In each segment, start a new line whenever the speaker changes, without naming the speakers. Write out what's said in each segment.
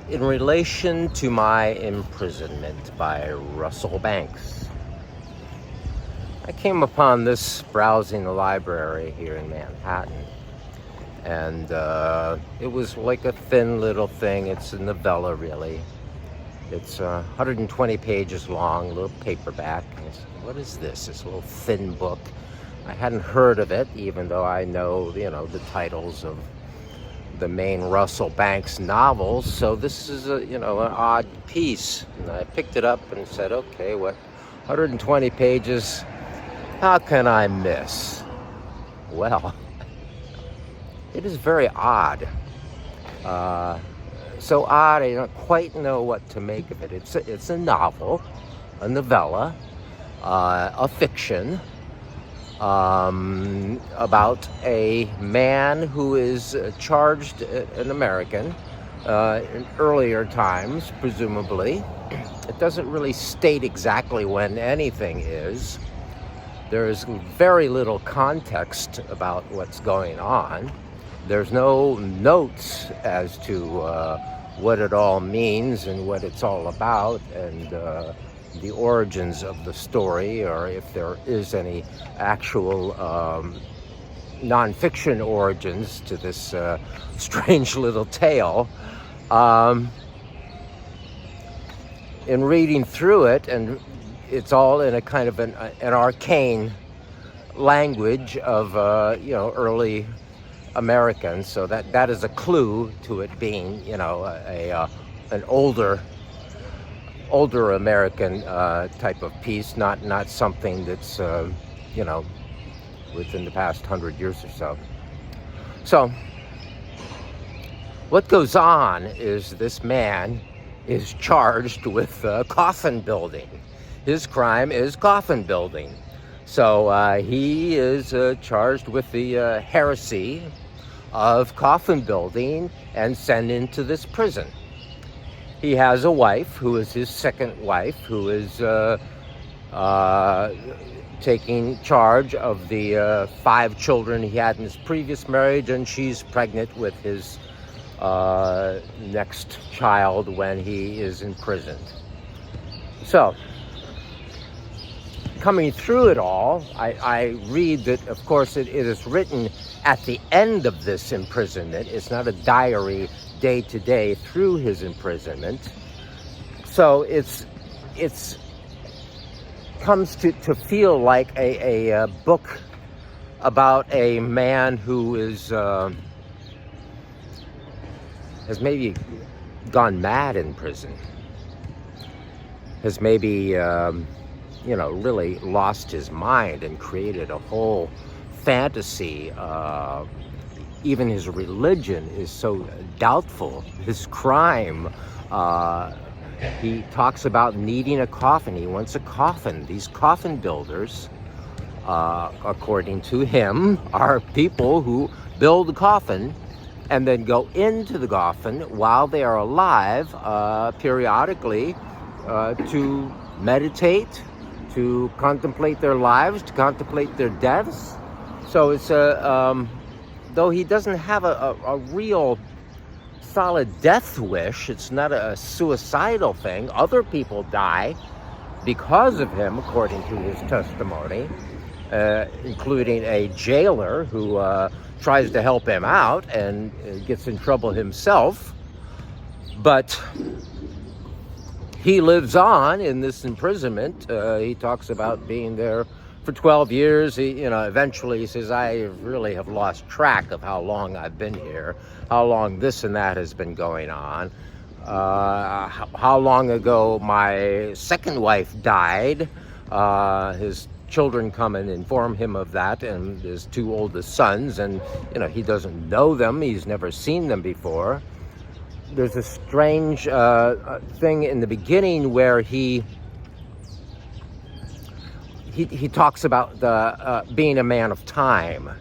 in relation to my imprisonment by Russell Banks. I came upon this browsing the library here in Manhattan, and it was like a thin little thing. It's a novella, really. It's 120 pages long, a little paperback. What is this? This little thin book. I hadn't heard of it, even though I know, the titles of the main Russell Banks novels. So this is an odd piece. And I picked it up and said, okay, 120 pages, how can I miss? Well, it is very odd. So odd, I don't quite know what to make of it. It's a novel, a novella, a fiction, about a man who is charged, an American, in earlier times, presumably. It doesn't really state exactly when anything is. There is very little context about what's going on. There's no notes as to what it all means and what it's all about, and the origins of the story, or if there is any actual nonfiction origins to this strange little tale. In reading through it, and it's all in a kind of an arcane language of early Americans, so that is a clue to it being an older American type of piece, not something that's within the past 100 years or so. So what goes on is this man is charged with coffin building. His crime is coffin building. So he is charged with the heresy of coffin building and sent into this prison. He has a wife who is his second wife, who is taking charge of the 5 children he had in his previous marriage, and she's pregnant with his next child when he is imprisoned. So, coming through it all, I read that, of course, it is written at the end of this imprisonment. It's not a diary day to day through his imprisonment. So it's comes to feel like a book about a man who is has maybe gone mad in prison, has maybe really lost his mind and created a whole fantasy. Even his religion is so doubtful. His crime, he talks about needing a coffin. He wants a coffin. These coffin builders, according to him, are people who build a coffin and then go into the coffin while they are alive, periodically, to meditate, to contemplate their lives, to contemplate their deaths. So it's though he doesn't have a real solid death wish, it's not a suicidal thing. Other people die because of him, according to his testimony, including a jailer who tries to help him out and gets in trouble himself. But he lives on in this imprisonment. He talks about being there for 12 years. He, eventually he says, I really have lost track of how long I've been here, how long this and that has been going on, how long ago my second wife died. His children come and inform him of that, and his 2 oldest sons, and he doesn't know them, he's never seen them before. There's a strange thing in the beginning where he talks about the being a man of time.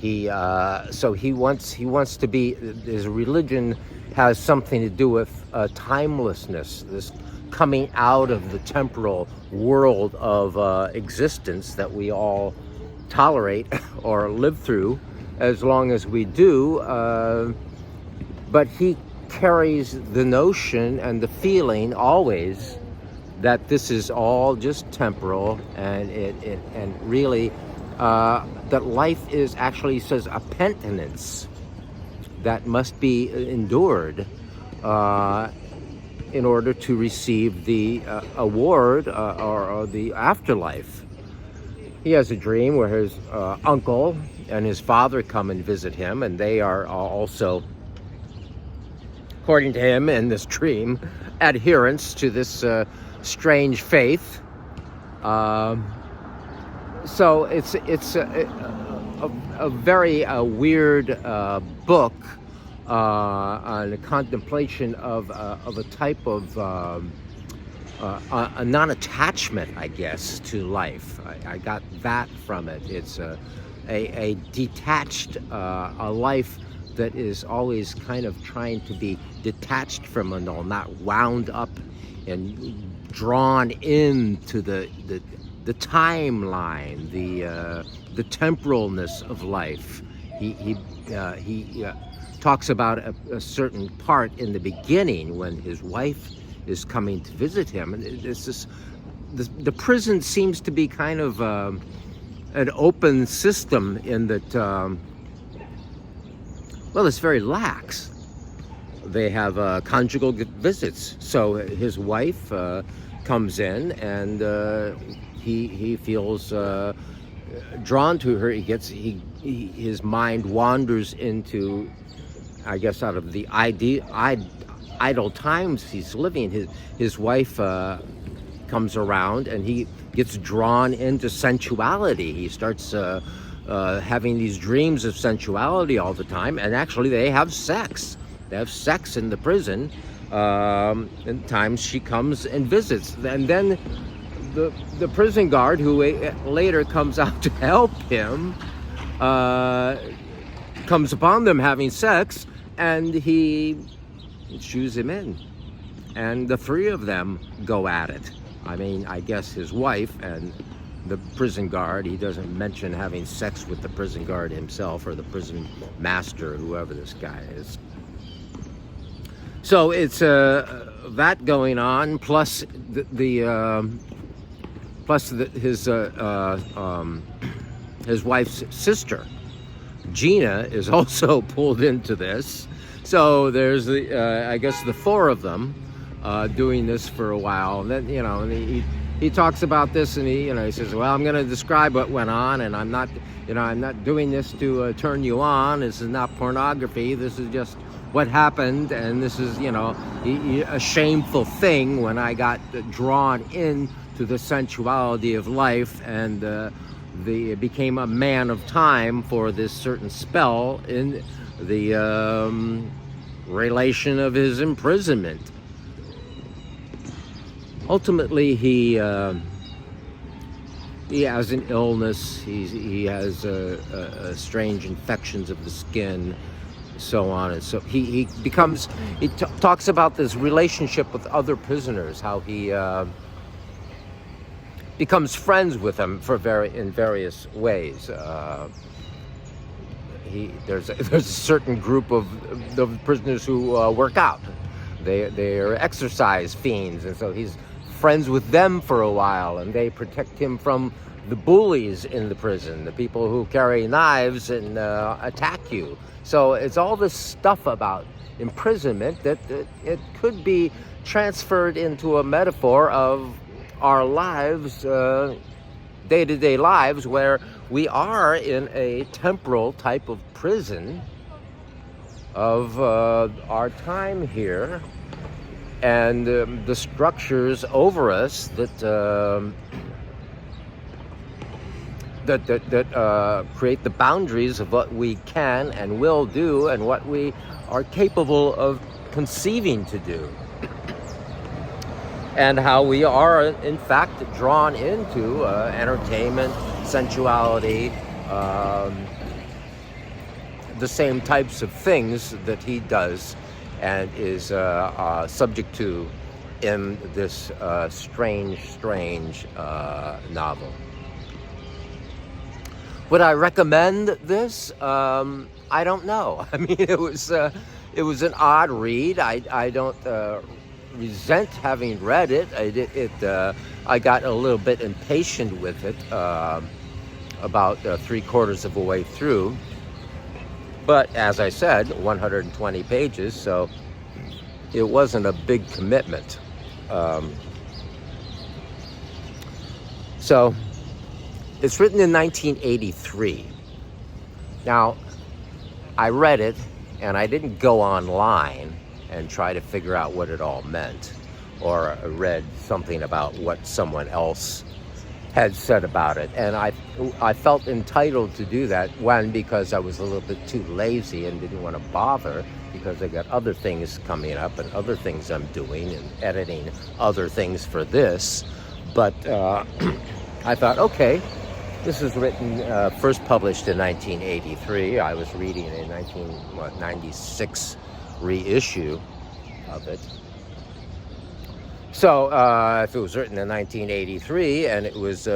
So he wants to be. His religion has something to do with timelessness, this coming out of the temporal world of existence that we all tolerate or live through as long as we do. But he carries the notion and the feeling always that this is all just temporal, and and really that life is actually, says, a penitence that must be endured in order to receive the award or the afterlife. He has a dream where his uncle and his father come and visit him, and they are also, according to him in this dream, adherents to this strange faith. So it's a very weird book on the contemplation of a type of a non-attachment, I guess, to life. I got that from it. It's a detached a life that is always kind of trying to be detached from it all, not wound up and drawn into the timeline, the temporalness of life. He talks about a certain part in the beginning when his wife is coming to visit him, and it's this, the prison seems to be kind of an open system in that, well, it's very lax. They have conjugal visits. So his wife comes in, and he feels drawn to her. His mind wanders into, I guess, out of the idle times he's living. His wife comes around, and he gets drawn into sensuality. He starts having these dreams of sensuality all the time, and actually they have sex. They have sex in the prison. And times she comes and visits, and then the prison guard, who later comes out to help him, comes upon them having sex, and he shoos him in, and the three of them go at it. I mean, I guess his wife and the prison guard. He doesn't mention having sex with the prison guard himself, or the prison master, whoever this guy is. So it's that going on, plus his wife's sister, Gina, is also pulled into this. So there's I guess the four of them doing this for a while. And then, and he talks about this, and he says, well, I'm going to describe what went on, and I'm not doing this to turn you on. This is not pornography. This is just what happened, and this is, a shameful thing when I got drawn into the sensuality of life, and became a man of time for this certain spell in the relation of his imprisonment. Ultimately, he has an illness. He has strange infections of the skin, so on. And so he talks about this relationship with other prisoners, how he becomes friends with them in various ways. There's a certain group of the prisoners who work out. They are exercise fiends, and so he's friends with them for a while, and they protect him from the bullies in the prison, the people who carry knives and attack you. So it's all this stuff about imprisonment that it could be transferred into a metaphor of our lives, day-to-day lives, where we are in a temporal type of prison of our time here, and the structures over us that create the boundaries of what we can and will do, and what we are capable of conceiving to do, and how we are in fact drawn into entertainment, sensuality, the same types of things that he does and is subject to in this strange novel. Would I recommend this? I don't know. I mean, it was It was an odd read. I don't resent having read it. I got a little bit impatient with it about 3/4 of a way through. But as I said, 120 pages, so it wasn't a big commitment. So it's written in 1983. Now, I read it, and I didn't go online and try to figure out what it all meant, or read something about what someone else had said about it. And I felt entitled to do that, one, because I was a little bit too lazy and didn't want to bother, because I got other things coming up and other things I'm doing and editing other things for this. But I thought, okay, this is written, first published in 1983. I was reading a 1996 reissue of it. So if it was written in 1983 and it was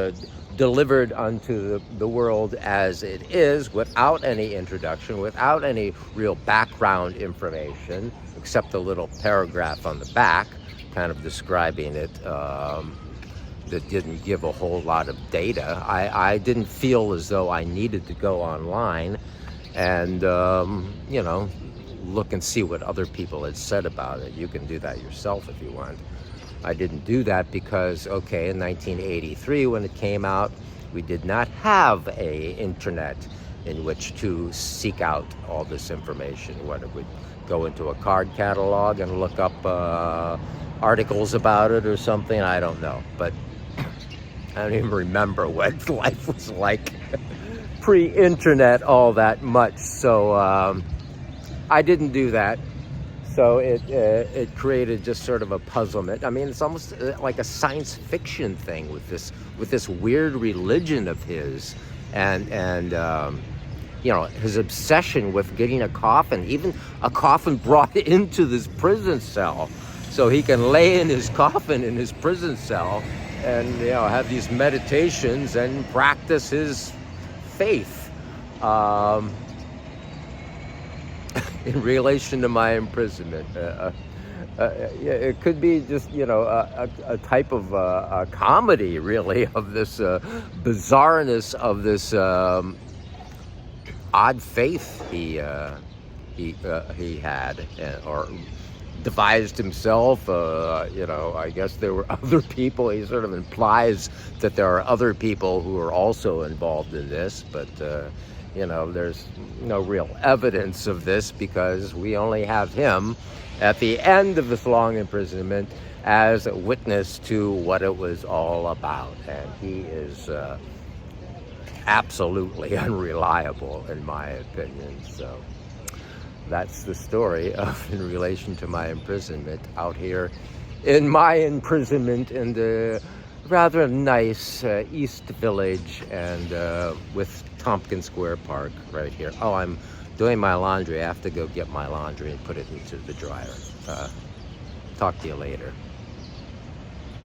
delivered unto the world as it is, without any introduction, without any real background information, except a little paragraph on the back kind of describing it, that didn't give a whole lot of data, I didn't feel as though I needed to go online and, look and see what other people had said about it. You can do that yourself if you want. I didn't do that because, okay, in 1983 when it came out, we did not have a internet in which to seek out all this information. What, it would go into a card catalog and look up articles about it or something? I don't know, but I don't even remember what life was like pre-internet all that much. So I didn't do that. So it created just sort of a puzzlement. I mean, it's almost like a science fiction thing with this weird religion of his, and his obsession with getting a coffin, even a coffin brought into this prison cell, so he can lay in his coffin in his prison cell, and have these meditations and practice his faith. In relation to my imprisonment, it could be just a type of a comedy, really, of this bizarreness of this odd faith he had, or devised himself. I guess there were other people. He sort of implies that there are other people who are also involved in this, but there's no real evidence of this, because we only have him at the end of this long imprisonment as a witness to what it was all about. And he is absolutely unreliable, in my opinion. So that's the story in relation to my imprisonment out here in my imprisonment in the rather nice East Village, and with Tompkins Square Park right here. Oh, I'm doing my laundry. I have to go get my laundry and put it into the dryer. Talk to you later.